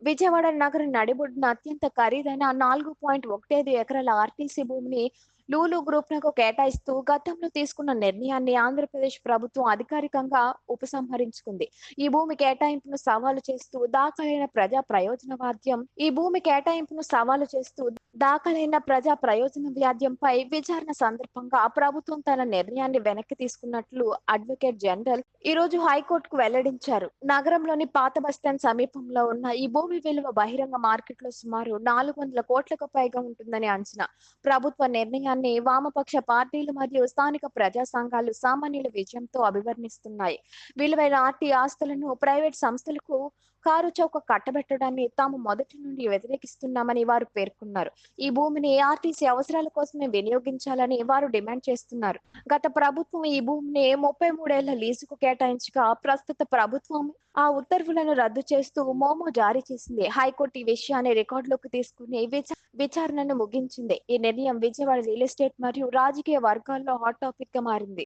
విజయవాడ నగరం నడిబొడ్డున అత్యంత ఖరీదైన 4.15 ఎకరాల ఆర్టీసీ భూమిని లూలు గ్రూప్‌నకు కేటాయిస్తూ గతంలో తీసుకున్న నిర్ణయాన్ని ఆంధ్రప్రదేశ్ ప్రభుత్వం అధికారికంగా ఉపసంహరించుకుంది. ఈ భూమి కేటాయింపును సవాలు చేస్తూ దాఖలైన ప్రజా ప్రయోజన వాద్యం ఈ భూమి కేటాయింపును సవాలు చేస్తూ దాఖలైన ప్రజా ప్రయోజన వ్యాజ్యంపై విచారణ సందర్భంగా ప్రభుత్వం తన నిర్ణయాన్ని వెనక్కి తీసుకున్నట్లు అడ్వకేట్ జనరల్ ఈరోజు హైకోర్టుకు వెల్లడించారు. నగరంలోని పాత బస్టాండ్ సమీపంలో ఉన్న ఈ భూమి విలువ బహిరంగ మార్కెట్లో సుమారు 400 కోట్లకు పైగా ఉంటుందని అంచనా. ప్రభుత్వ నిర్ణయాన్ని వామపక్ష పార్టీలు మరియు స్థానిక ప్రజా సంఘాలు సామాన్యుల విజయంతో అభివర్ణిస్తున్నాయి. విలువైన ఆర్టీ ఆస్తులను ప్రైవేట్ సంస్థలకు కారు చౌక కట్టబెట్టడాన్ని తాము మొదటి నుండి వ్యతిరేకిస్తున్నామని వారు పేర్కొన్నారు. ఈ భూమిని ఆర్టీసీ అవసరాల కోసమే వినియోగించాలని వారు డిమాండ్ చేస్తున్నారు. గత ప్రభుత్వం ఈ భూమిని 33 ఏళ్ల లీజుకు కేటాయించగా ప్రస్తుత ప్రభుత్వం ఆ ఉత్తర్వులను రద్దు చేస్తూ మోమో జారీ చేసింది. హైకోర్టు ఈ విషయాన్ని రికార్డులోకి తీసుకుని విచారణను ముగించింది. ఈ నిర్ణయం విజయవాడ రియల్ ఎస్టేట్ మరియు రాజకీయ వర్గాల్లో హాట్ టాపిక్ గా మారింది.